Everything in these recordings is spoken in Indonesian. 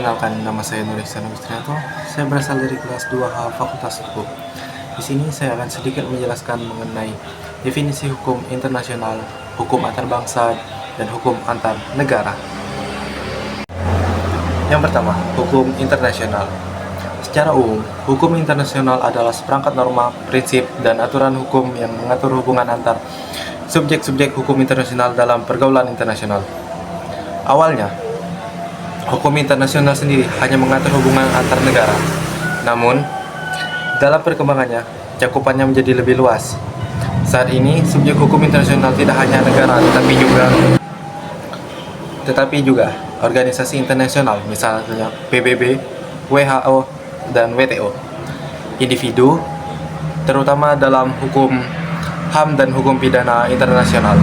Perkenalkan, nama saya Nur Ihsan Agustrianto. Saya berasal dari kelas 2H Fakultas Hukum. Di sini saya akan sedikit menjelaskan mengenai definisi hukum internasional, hukum antar bangsa, dan hukum antar negara. Yang pertama, hukum internasional. Secara umum, hukum internasional adalah seperangkat norma, prinsip, dan aturan hukum yang mengatur hubungan antar subjek-subjek hukum internasional dalam pergaulan internasional. Awalnya, hukum internasional sendiri hanya mengatur hubungan antar negara. Namun, dalam perkembangannya, cakupannya menjadi lebih luas. Saat ini, subjek hukum internasional tidak hanya negara, tetapi juga organisasi internasional, misalnya PBB, WHO, dan WTO. Individu, terutama dalam hukum HAM dan hukum pidana internasional.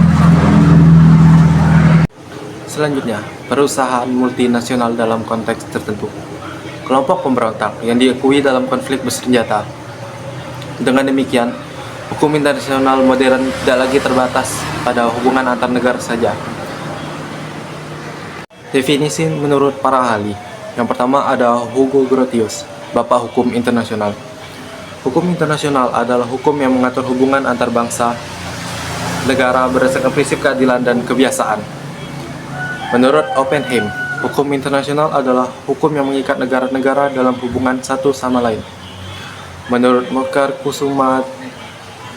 Selanjutnya, perusahaan multinasional dalam konteks tertentu. Kelompok pemberontak yang diakui dalam konflik bersenjata. Dengan demikian, hukum internasional modern tidak lagi terbatas pada hubungan antar negara saja. Definisi menurut para ahli. Yang pertama ada Hugo Grotius, Bapak Hukum Internasional. Hukum internasional adalah hukum yang mengatur hubungan antar bangsa, negara berdasarkan prinsip keadilan dan kebiasaan. Menurut Oppenheim, hukum internasional adalah hukum yang mengikat negara-negara dalam hubungan satu sama lain. Menurut Mokar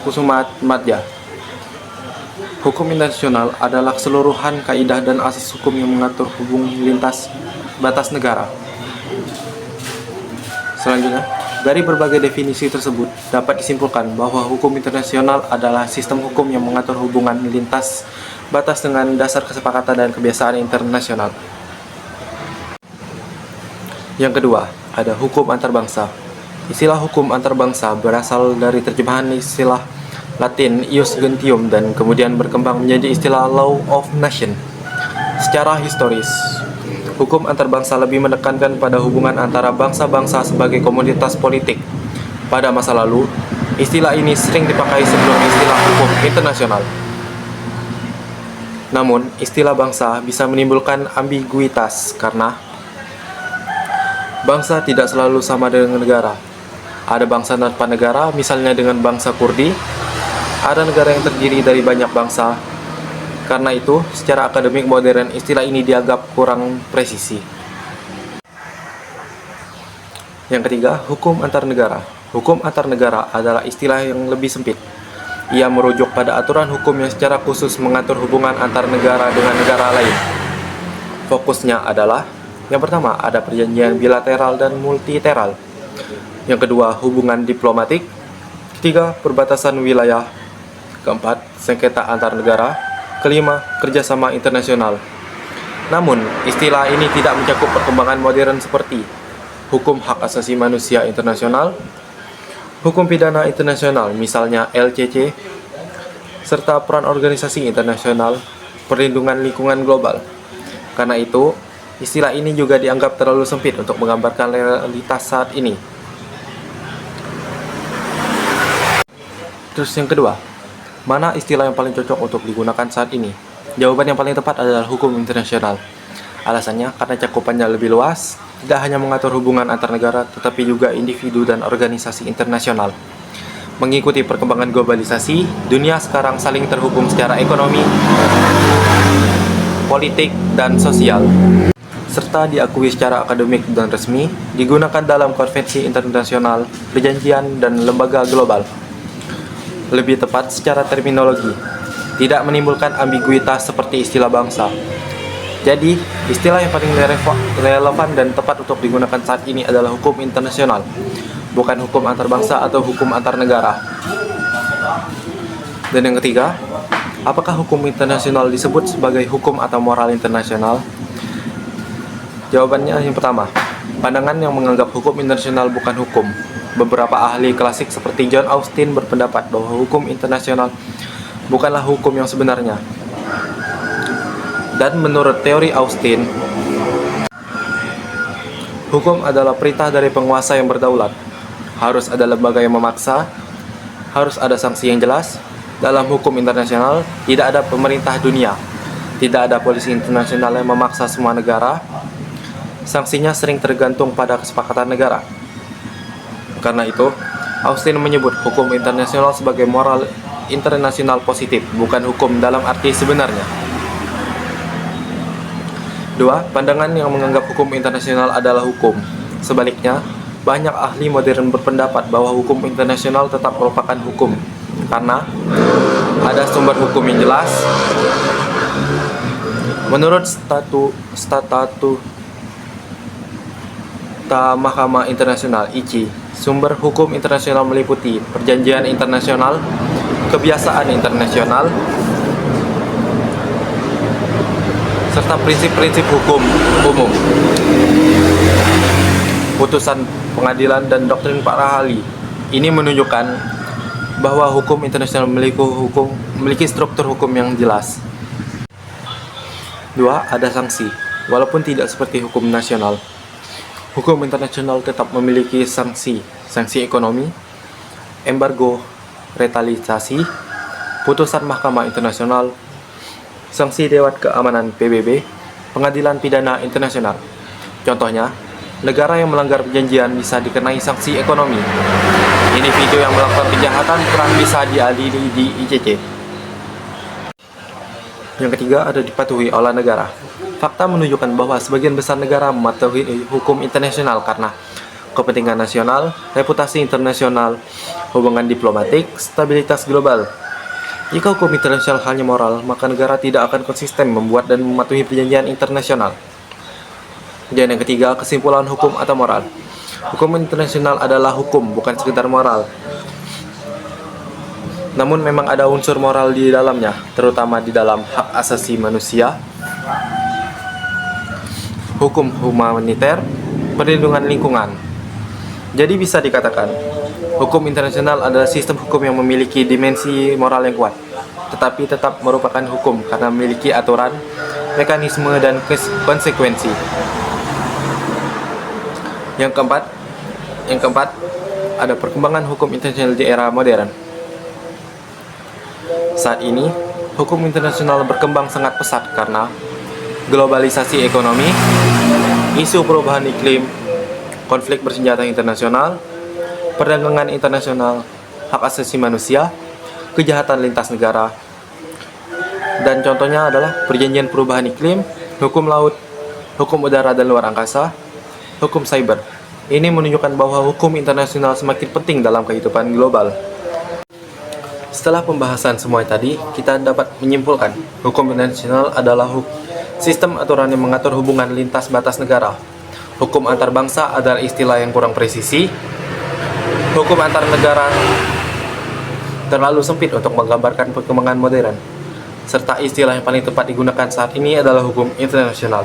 Kusumadja, hukum internasional adalah keseluruhan kaidah dan asas hukum yang mengatur hubungan lintas batas negara. Selanjutnya, dari berbagai definisi tersebut dapat disimpulkan bahwa hukum internasional adalah sistem hukum yang mengatur hubungan lintas batas dengan dasar kesepakatan dan kebiasaan internasional. Yang kedua, ada hukum antar bangsa. Istilah hukum antar bangsa berasal dari terjemahan istilah Latin ius gentium dan kemudian berkembang menjadi istilah law of nation. Secara historis, hukum antar bangsa lebih menekankan pada hubungan antara bangsa-bangsa sebagai komunitas politik. Pada masa lalu, istilah ini sering dipakai sebelum istilah hukum internasional. Namun, istilah bangsa bisa menimbulkan ambiguitas karena bangsa tidak selalu sama dengan negara. Ada bangsa tanpa negara, misalnya dengan bangsa Kurdi. Ada negara yang terdiri dari banyak bangsa. Karena itu, secara akademik modern, istilah ini dianggap kurang presisi. Yang ketiga, hukum antar negara. Hukum antar negara adalah istilah yang lebih sempit. Ia merujuk pada aturan hukum yang secara khusus mengatur hubungan antar negara dengan negara lain. Fokusnya adalah, yang pertama, ada perjanjian bilateral dan multilateral. Yang kedua, hubungan diplomatik. Ketiga, perbatasan wilayah. Keempat, sengketa antar negara. Kelima, kerjasama internasional. Namun, istilah ini tidak mencakup perkembangan modern seperti hukum hak asasi manusia internasional, hukum pidana internasional, misalnya LCC, serta peran organisasi internasional, perlindungan lingkungan global. Karena itu, istilah ini juga dianggap terlalu sempit untuk menggambarkan realitas saat ini. Terus yang kedua, mana istilah yang paling cocok untuk digunakan saat ini? Jawaban yang paling tepat adalah hukum internasional. Alasannya karena cakupannya lebih luas, tidak hanya mengatur hubungan antar negara, tetapi juga individu dan organisasi internasional. Mengikuti perkembangan globalisasi, dunia sekarang saling terhubung secara ekonomi, politik, dan sosial. Serta diakui secara akademik dan resmi, digunakan dalam konvensi internasional, perjanjian, dan lembaga global. Lebih tepat secara terminologi, tidak menimbulkan ambiguitas seperti istilah bangsa. Jadi, istilah yang paling relevan dan tepat untuk digunakan saat ini adalah hukum internasional, bukan hukum antar bangsa atau hukum antar negara. Dan yang ketiga, apakah hukum internasional disebut sebagai hukum atau moral internasional? Jawabannya yang pertama, pandangan yang menganggap hukum internasional bukan hukum. Beberapa ahli klasik seperti John Austin berpendapat bahwa hukum internasional bukanlah hukum yang sebenarnya. Dan menurut teori Austin, hukum adalah perintah dari penguasa yang berdaulat. Harus ada lembaga yang memaksa, harus ada sanksi yang jelas. Dalam hukum internasional, tidak ada pemerintah dunia, tidak ada polisi internasional yang memaksa semua negara, Sanksinya sering tergantung pada kesepakatan negara. Karena itu, Austin menyebut hukum internasional sebagai moral internasional positif, bukan hukum dalam arti sebenarnya. 2. Pandangan yang menganggap hukum internasional adalah hukum. Sebaliknya, banyak ahli modern berpendapat bahwa hukum internasional tetap merupakan hukum karena ada sumber hukum yang jelas. Menurut Statuta Mahkamah Internasional (ICI), sumber hukum internasional meliputi perjanjian internasional, kebiasaan internasional, serta prinsip-prinsip hukum umum, putusan pengadilan, dan doktrin para ahli. Ini menunjukkan bahwa hukum internasional memiliki struktur hukum yang jelas. 2. Ada sanksi. Walaupun tidak seperti hukum nasional, hukum internasional tetap memiliki sanksi ekonomi, embargo, retaliasi, putusan Mahkamah Internasional, sanksi Dewan Keamanan PBB, pengadilan pidana internasional. Contohnya, negara yang melanggar perjanjian bisa dikenai sanksi ekonomi. Individu yang melakukan kejahatan perang bisa diadili di ICC. Yang ketiga, ada dipatuhi oleh negara. Fakta menunjukkan bahwa sebagian besar negara mematuhi hukum internasional karena kepentingan nasional, reputasi internasional, hubungan diplomatik, stabilitas global. Jika hukum internasional hanya moral, maka negara tidak akan konsisten membuat dan mematuhi perjanjian internasional. Dan yang ketiga, kesimpulan hukum atau moral. Hukum internasional adalah hukum, bukan sekedar moral. Namun memang ada unsur moral di dalamnya, terutama di dalam hak asasi manusia, hukum humaniter, perlindungan lingkungan. Jadi bisa dikatakan, hukum internasional adalah sistem hukum yang memiliki dimensi moral yang kuat, tetapi tetap merupakan hukum karena memiliki aturan, mekanisme, dan konsekuensi. Yang keempat, ada perkembangan hukum internasional di era modern. Saat ini, hukum internasional berkembang sangat pesat karena globalisasi ekonomi, isu perubahan iklim, konflik bersenjata internasional, perdagangan internasional, hak asasi manusia, kejahatan lintas negara, dan contohnya adalah perjanjian perubahan iklim, hukum laut, hukum udara dan luar angkasa, hukum cyber. Ini menunjukkan bahwa hukum internasional semakin penting dalam kehidupan global. Setelah pembahasan semua tadi, kita dapat menyimpulkan hukum internasional adalah sistem aturan yang mengatur hubungan lintas batas negara. Hukum antar bangsa adalah istilah yang kurang presisi. Hukum antar negara terlalu sempit untuk menggambarkan perkembangan modern. Serta istilah yang paling tepat digunakan saat ini adalah hukum internasional.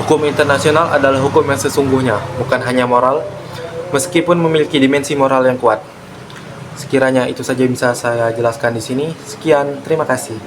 Hukum internasional adalah hukum yang sesungguhnya, bukan hanya moral, meskipun memiliki dimensi moral yang kuat. Sekiranya itu saja bisa saya jelaskan di sini. Sekian, terima kasih.